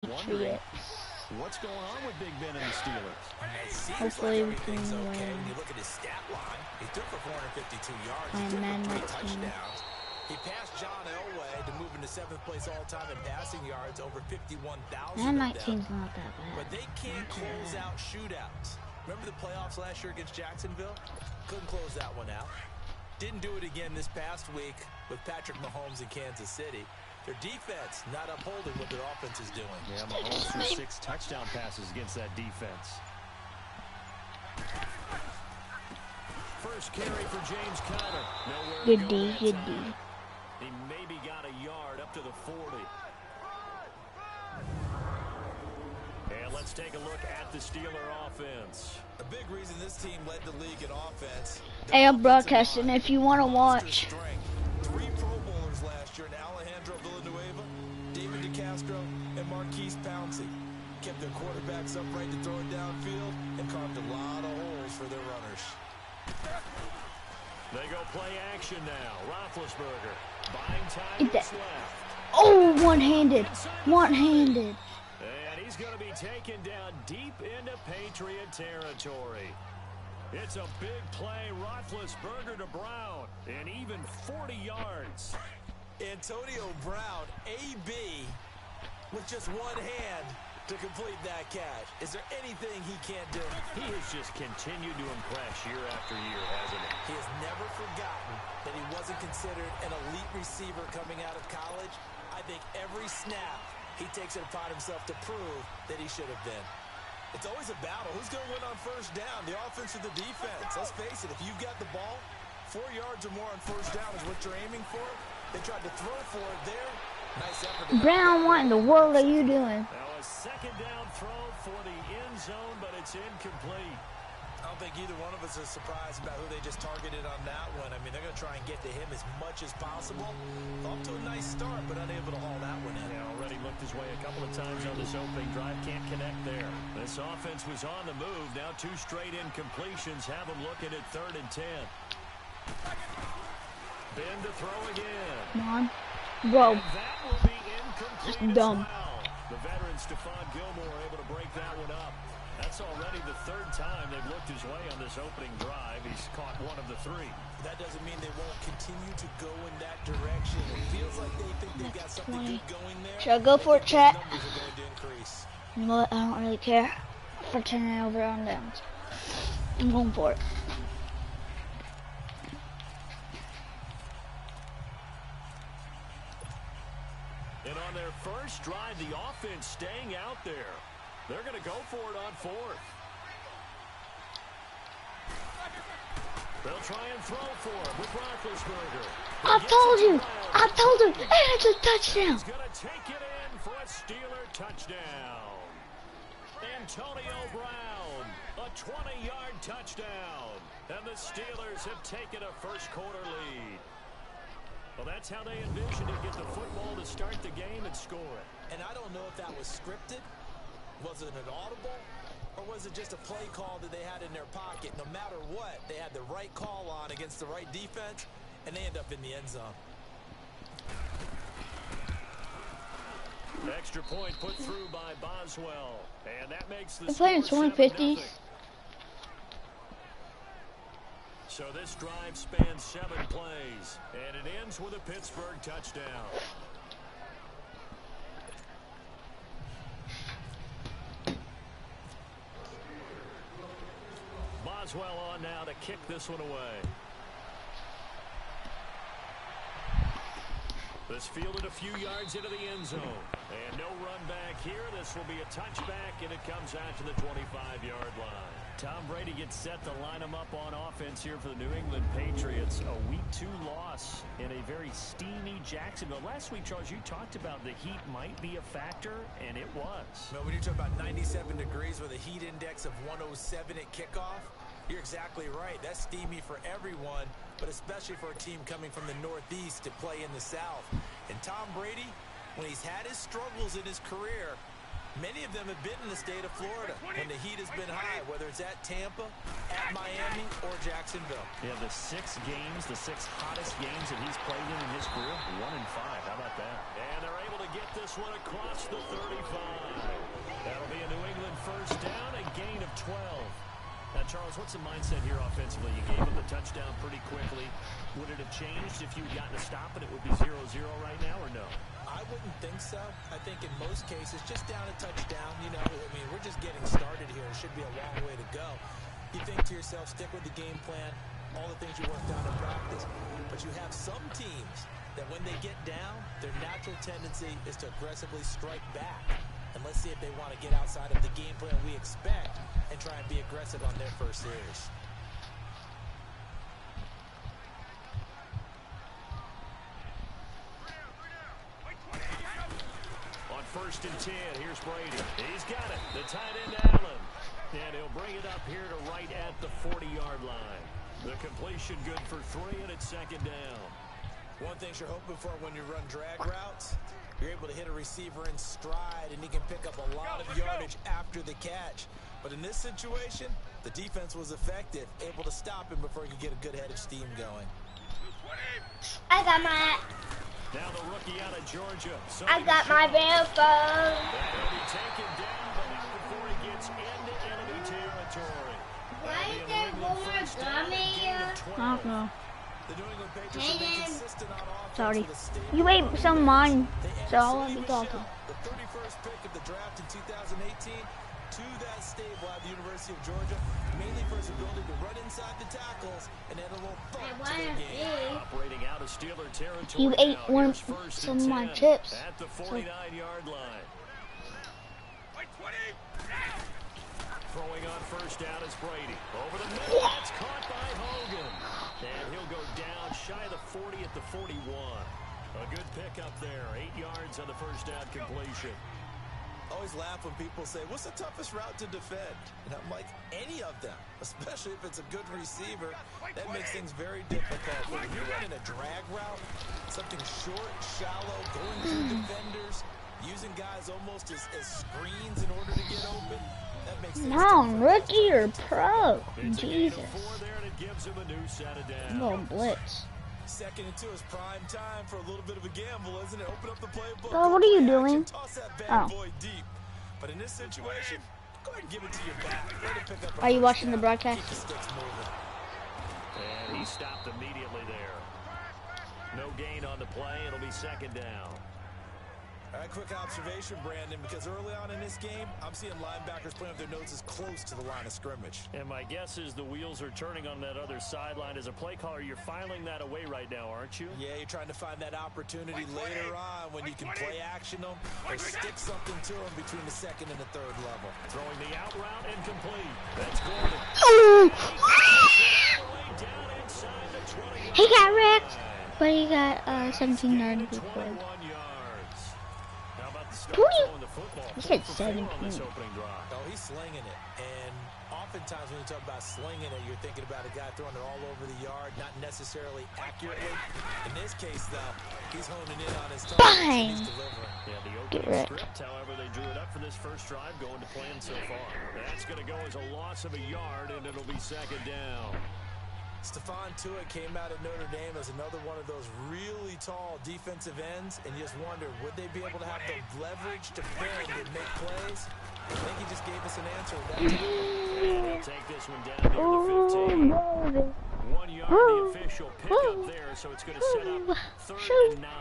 Patriots. What's going on with Big Ben and the Steelers? Hopefully we can win. When you look at his stat line, he threw for 452 yards. He And threw then for 3 my team. touchdowns. He passed John Elway to move into 7th place all-time in passing yards, over 51,000 And my of them. team's not that bad. But they can't close out shootouts. Remember the playoffs last year against Jacksonville? Couldn't close that one out. Didn't do it again this past week with Patrick Mahomes in Kansas City. Their defense not upholding what their offense is doing. Yeah, Mahomes threw 6 touchdown passes against that defense. First carry for James Conner. Nowhere Good to go D, that good time. D. He maybe got a yard up to the 40. And let's take a look at the Steeler offense. A big reason this team led the league in offense. Hey, I'm broadcasting if you want to watch. 3 Pro Bowlers last year in Alejandro Villanueva, David DeCastro, and Marquise Pouncey. Kept their quarterbacks upright to throw it downfield and carved a lot of holes for their runners. They go play action now. Roethlisberger. Buying time Eat that. is left. Oh, one-handed. One-handed. And he's going to be taken down deep into Patriot territory. It's a big play. Roethlisberger to Brown. And even 40 yards. Antonio Brown, AB, with just one hand to complete that catch. Is there anything he can't do? He has just continued to impress year after year, hasn't he? He has never forgotten that he wasn't considered an elite receiver coming out of college. I think every snap he takes it upon himself to prove that he should have been. It's always a battle. Who's going to win on first down, the offense or the defense? Let's face it, if you've got the ball, 4 yards or more on first down is what you're aiming for. They tried to throw for it there. Nice effort. Brown, what in the world are you doing? Now a second down throw for the end zone, but it's incomplete. I don't think either one of us is surprised about who they just targeted on that one. I mean, they're going to try and get to him as much as possible. Off to a nice start, but unable to haul that one in. Yeah, already looked his way a couple of times on this opening drive. Can't connect there. This offense was on the move. Now 2 straight incompletions have them looking at 3rd and 10. Ben to throw again. Come on. Bro, And that will be incomplete just as dumb. well. The veteran Stephon Gilmore able to break that one up. That's already the 3rd time they've looked his way on this opening drive. He's caught 1 of the 3. That doesn't mean they won't continue to go in that direction. It feels like they think they've got something 20. good going there. Should I go for it, chat? Numbers are going to increase. You know what? I don't really care for turning it over on downs. I'm going for it. And on their first drive, the offense staying out there. They're going to go for it on 4th. They'll try and throw for it with Roethlisberger. I told you. I told him. Hey, it's a touchdown. He's going to take it in for a Steeler touchdown. Antonio Brown, a 20-yard touchdown. And the Steelers have taken a first-quarter lead. Well, that's how they envisioned it. Get the football to start the game and score it. And I don't know if that was scripted. Was it an audible? Or was it just a play call that they had in their pocket? No matter what, they had the right call on against the right defense, and they end up in the end zone. Extra point put through by Boswell. And that makes the They're playing score 2050s. 7-0. So this drive spans 7 plays, and it ends with a Pittsburgh touchdown. Boswell on now to kick this one away. This fielded a few yards into the end zone. And no run back here. This will be a touchback, and it comes out to the 25-yard line. Tom Brady gets set to line him up on offense here for the New England Patriots. A Week 2 loss in a very steamy Jacksonville. Last week, Charles, you talked about the heat might be a factor, and it was. No, when you talk about 97 degrees with a heat index of 107 at kickoff, you're exactly right. That's steamy for everyone, but especially for a team coming from the Northeast to play in the South. And Tom Brady, when he's had his struggles in his career, many of them have been in the state of Florida when the heat has been high, whether it's at Tampa, at Miami, or Jacksonville. Yeah, the 6 games, the 6 hottest games that he's played in his career, 1 and 5. How about that? And they're able to get get this one across the 35. That'll be a New England first down, a gain of 12. Now, Charles, what's the mindset here offensively? You gave them the touchdown pretty quickly. Would it have changed if you'd gotten a stop and it would be 0-0 right now, or no? I wouldn't think so. I think in most cases, just down a touchdown, you know, I mean, we're just getting started here. It should be a long way to go. You think to yourself, stick with the game plan, all the things you worked on in practice. But you have some teams that when they get down, their natural tendency is to aggressively strike back. And let's see if they want to get outside of the game plan we expect and try and be aggressive on their first series. On 1st and 10, here's Brady. He's got it. The tight end, Allen. And he'll bring it up here to right at the 40-yard line. The completion good for 3, and it's 2nd down. One thing you're hoping for when you run drag routes, you're able to hit a receiver in stride, and he can pick up a lot of yardage after the catch. But in this situation, the defense was effective, able to stop him before he could get a good head of steam going. I got my. Now the rookie out of Georgia. I got my Bamfo. He'll be taken down, but not before he gets into enemy territory. Why is there more gummy? I don't know. The New England Patriots have been consistent on offense. Sorry. with a stable You ate some of mine, They so added I'll let Sony you talking. Michel, the 31st pick of the draft in 2018, to that stable at the University of Georgia, mainly for his ability to run inside the tackles and add a little thump to their game. Operating out of Steeler territory. You ate now. one Here's 1st some and of my 10 chips. at the 49-yard line. Throwing on 1st down is Brady. Over the middle, that's caught by Hogan. And he'll go down shy of the 40 at the 41. A good pickup there. 8 yards on the 1st down completion. Always laugh when people say, what's the toughest route to defend? And I'm like, any of them, especially if it's a good receiver. That makes things very difficult. But when you're running a drag route, something short, shallow, going through defenders, using guys almost as screens in order to get open, that makes things No, tougher. rookie or pro? It's a gain Jesus. of 4 there, and it gives him a new set of I'm downs. going blitz. 2nd and 2 is prime time for a little bit of a gamble, isn't it? Open up the playbook. Oh, what are you Play action, doing? Toss that bad Oh. boy deep. But in this situation, go ahead and give it to your back. Let it pick up a Are you first watching the down. broadcast? Keep the sticks moving. And he stopped immediately there. No gain on the play. It'll be 2nd down. All right, quick observation, Brandon, because early on in this game, I'm seeing linebackers putting up their noses close to the line of scrimmage. And my guess is the wheels are turning on that other sideline. As a play caller, you're filing that away right now, aren't you? Yeah, you're trying to find that opportunity later on when you can play action them or stick something to them between the 2nd and the 3rd level. Throwing the out route and complete. That's Gordon. Down inside the 20. He got wrecked, but he got 17 yards before. 21 yards. How about the start 20? throwing the football? He said 4 for 4 on this 17. opening drive. Oh, he's slinging it. And oftentimes when you talk about slinging it, you're thinking about a guy throwing it all over the yard, not necessarily accurately. In this case, though, he's honing in on his targets and he's delivering. Yeah, the Get opening wrecked. script, however, they drew it up for this first drive, going to plan so far. That's going to go as a loss of a yard, and it'll be 2nd down. Stephon Tuitt came out of Notre Dame as another one of those really tall defensive ends, and you just wonder, would they be able to have the leverage to bend and make plays? I think he just gave us an answer with that. And they'll take this one down near the 15. 1 yard, the official pickup there, so it's going to set up 3rd and 9.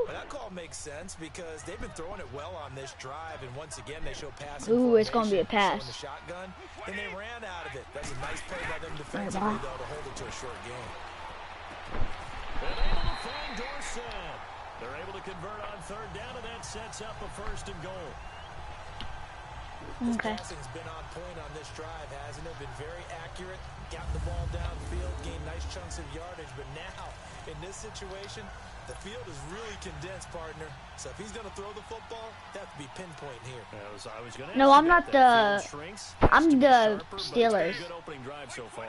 But that call makes sense because they've been throwing it well on this drive, and once again they show passing. Ooh, it's gonna be a formation, pass. showing the shotgun, and they ran out of it. That's a nice play by them defensively, though, to hold it to a short game. They're able to find Dorsett. They're able to convert on 3rd down, and that sets up a 1st and goal. This Okay. passing's been on point on this drive, hasn't it? Been very accurate, got the ball downfield, gained nice chunks of yardage, but now, in this situation, the field is really condensed, partner. So if he's going to throw the football, that would be pinpoint here. I was gonna No, ask I'm you about not that. the- Field shrinks. I'm Has to be the sharper, but it's been a Steelers. good opening drive so far.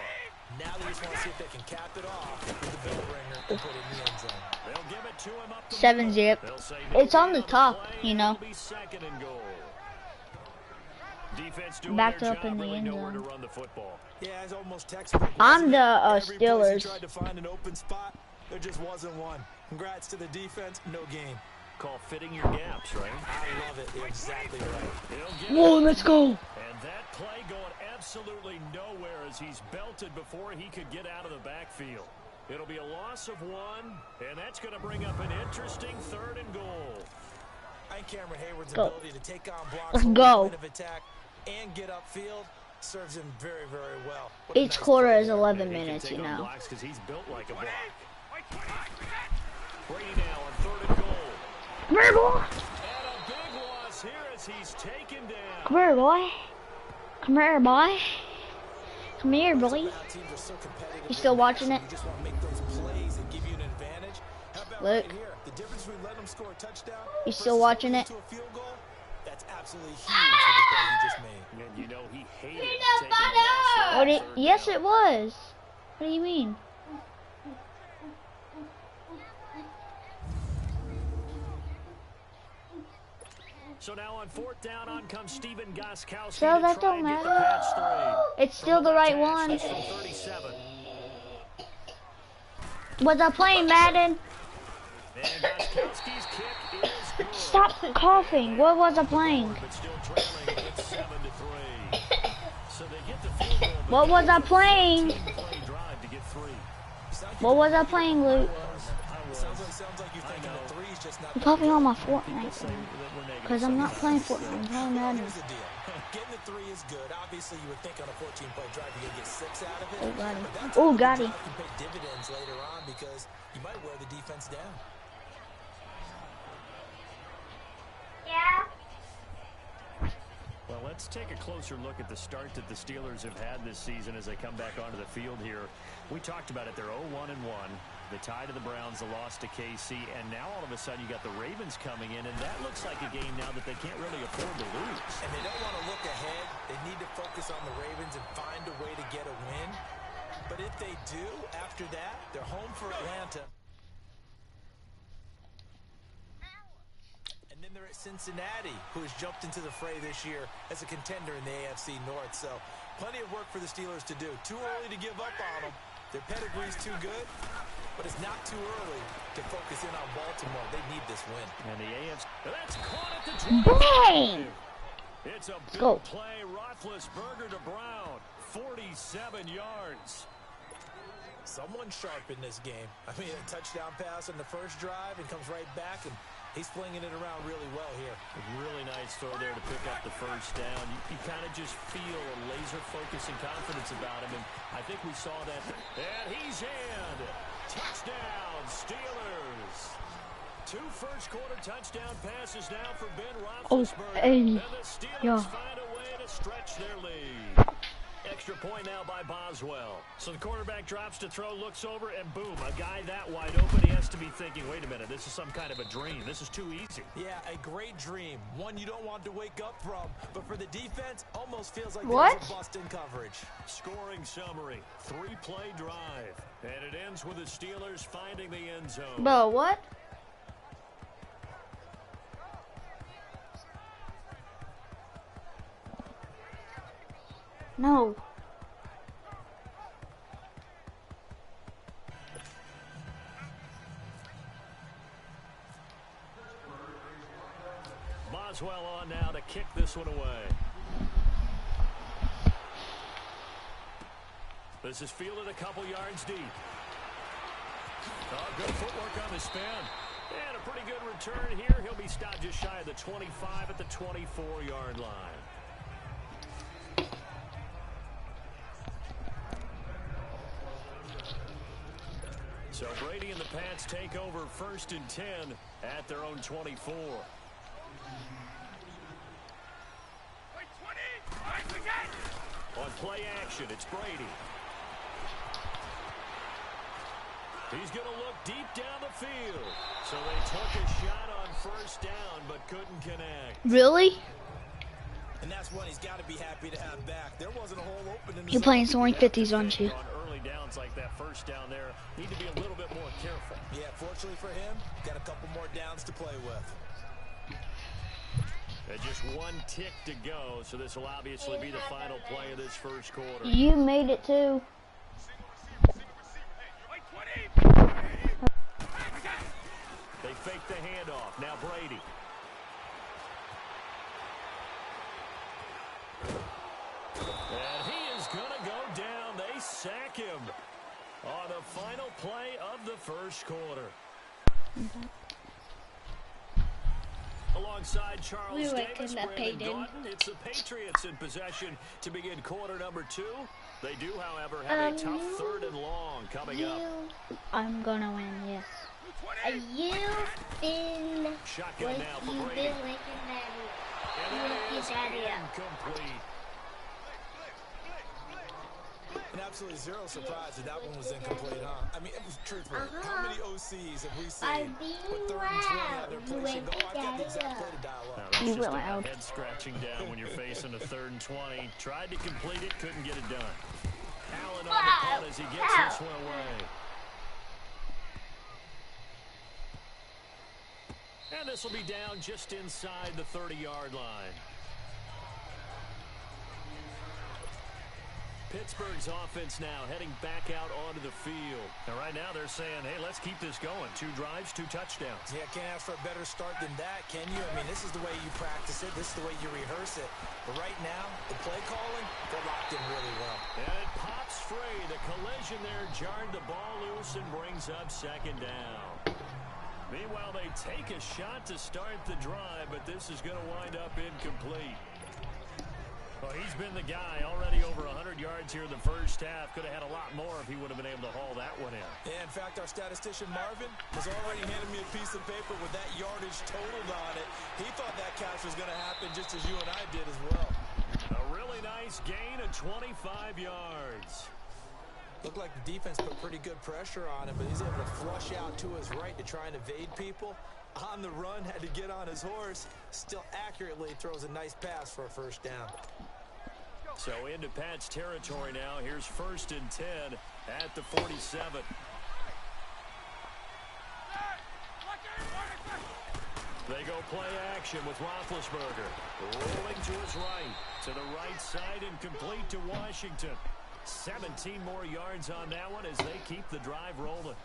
Now they just want to see if they can cap it off with the bell ringer and put it in the end zone. They'll give it to him up the 7-zip. middle. They'll say It's no on the gain top, play, you and know. it'll be 2nd and goal. Defense doing Backed their up job, in the really end nowhere to zone. run the football. Yeah, it's almost textbook. I'm wasn't it? the Every place he Steelers. tried to find an open spot, there just wasn't one. Congrats to the defense, no gain. call fitting your gaps, right? I love it. You're exactly right. Whoa, let's go. And that play going absolutely nowhere as he's belted before he could get out of the backfield. It'll be a loss of 1, and that's going to bring up an interesting 3rd and goal. I think Cameron Hayward's Go. ability to take on blocks Let's on go. the point of attack and get upfield serves him very, very well. What a Each nice quarter play is there. 11 He can minutes, take you on know. blocks because he's built like a block. Brady now on 3rd and goal. Come here, boy. And a big loss here as he's taken down. Come here, boy. Come here, boy. Come here, boy. How teams are so competitive You still in watching action, it? You just want to make those plays and give you an advantage. How about Look. right here? The difference between letting them score a touchdown You still versus watching holding it? to a field goal, that's absolutely huge for the play he just made. And you know he hated taking the loss What on it, 3rd yes, down. it was. What do you mean? So now on 4th down, on comes Stephen Gostkowski So to that try don't and get the matter. patch 3. It's still the right one. That's from 37. Was I playing Madden? And Gostkowski's kick is good. Stop coughing. What was I playing? But still trailing with 7-3. So they get the field goal. but What was I playing? play drive to get 3. What was I playing, Luke? Sounds like you're thinking the three's just not You caught me on my Say Fortnite. that we're negative. Because I'm not playing Fortnite. I'm playing Madden. Here's the deal. Getting the 3 is good. Obviously, you would think on a 14-play drive you're going to get 6 out of it. Oh, got him. But that's Oh, how got the him. drive can pay dividends later on because you might wear the defense down. Well, let's take a closer look at the start that the Steelers have had this season as they come back onto the field here. We talked about it. They're 0-1-1. The tie to the Browns, the loss to KC, and now all of a sudden you got the Ravens coming in, and that looks like a game now that they can't really afford to lose. And they don't want to look ahead. They need to focus on the Ravens and find a way to get a win. But if they do, after that, they're home for Atlanta. And then they're at Cincinnati, who has jumped into the fray this year as a contender in the AFC North. So plenty of work for the Steelers to do. Too early to give up on them. Their pedigree's too good, but it's not too early to focus in on Baltimore. They need this win. And the AFC, that's caught at the 20. Bang! It's a big go. play. Roethlisberger to Brown, 47 yards. Someone sharp in this game. I mean, a touchdown pass on the first drive and comes right back, and he's flinging it around really well here. A really nice throw there to pick up the first down. You kind of just feel a laser focus and confidence about him, and I think we saw that. And he's in. Touchdown, Steelers. 2 first-quarter touchdown passes now for Ben Roethlisberger. hey. And the Steelers Yeah. find a way to stretch their lead. Extra point now by Boswell. So the quarterback drops to throw, looks over, and boom, a guy that wide open. He has to be thinking, wait a minute, this is some kind of a dream. This is too easy. Yeah, a great dream. One you don't want to wake up from. But for the defense, almost feels like What? there's a bust in coverage. Scoring summary, 3-play drive. And it ends with the Steelers finding the end zone. Bro, what? No. Boswell on now to kick this one away. This is fielded a couple yards deep. Oh, good footwork on the spin. And a pretty good return here. He'll be stopped just shy of the 25 at the 24-yard line. So Brady and the Pats take over 1st and 10 at their own 24. On play action, it's Brady. He's going to look deep down the field. So they took a shot on 1st down, but couldn't connect. Really? And that's one he's got to be happy to have back. There wasn't a hole open in the You're zone. playing Soaring 50s, aren't you? On early downs like that 1st down there, need to be a little bit more careful. Yeah, fortunately for him, got a couple more downs to play with. And just 1 tick to go, so this will obviously be the final play of this 1st quarter. You made it too. They fake the handoff. Now Brady. And he is going to go down. They sack him on the final play of the first quarter. Alongside Charles Davis, Brandon Gaudin, it's the Patriots in possession to begin quarter number 2. They do, however, have a tough 3rd and long coming up. I'm going to win, yes. You've been Shotgun now for Brady. And it is incomplete. And absolutely zero surprise that one was incomplete, huh? I mean, it was truthful. How many OCs have we seen with 3rd and 20 out there placing? Oh, I got the exact play to dial up. That's just a head scratching down when you're facing a 3rd and 20. Tried to complete it, couldn't get it done. Allen on the punt as he gets this one away. And this will be down just inside the 30-yard line. Pittsburgh's offense now heading back out onto the field. And right now they're saying, hey, let's keep this going. 2 drives, 2 touchdowns. Yeah, can't ask for a better start than that, can you? I mean, this is the way you practice it. This is the way you rehearse it. But right now, the play calling, they're locked in really well. And it pops free. The collision there jarred the ball loose and brings up 2nd down. Meanwhile, they take a shot to start the drive, but this is going to wind up incomplete. Well, he's been the guy already over 100 yards here in the first half. Could have had a lot more if he would have been able to haul that one in. Yeah, in fact, our statistician Marvin has already handed me a piece of paper with that yardage totaled on it. He thought that catch was going to happen just as you and I did as well. A really nice gain of 25 yards. Looked like the defense put pretty good pressure on him, but he's able to flush out to his right to try and evade people. On the run, had to get on his horse. Still accurately throws a nice pass for a first down. So into Pat's territory now. Here's 1st and 10 at the 47. They go play action with Roethlisberger. Rolling to his right. To the right side and complete to Washington. 17 more yards on that one as they keep the drive rolling.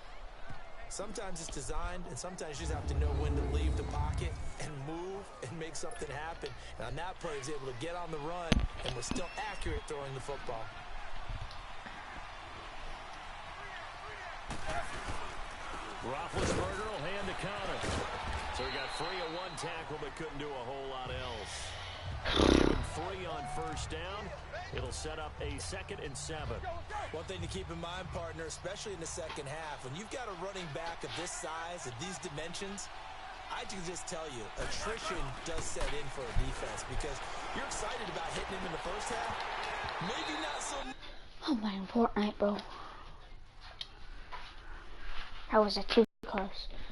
Sometimes it's designed, and sometimes you just have to know when to leave the pocket and move and make something happen. And on that play, he was able to get on the run and was still accurate throwing the football. Roethlisberger will hand the counter. So he got free of 1 tackle, but couldn't do a whole lot else. Give him 3 on first down. It'll set up a 2nd and 7. One thing to keep in mind, partner, especially in the second half, when you've got a running back of this size, of these dimensions, I can just tell you, attrition does set in for a defense because you're excited about hitting him in the first half. Maybe not so much. I'm playing Fortnite, bro. That was a too close.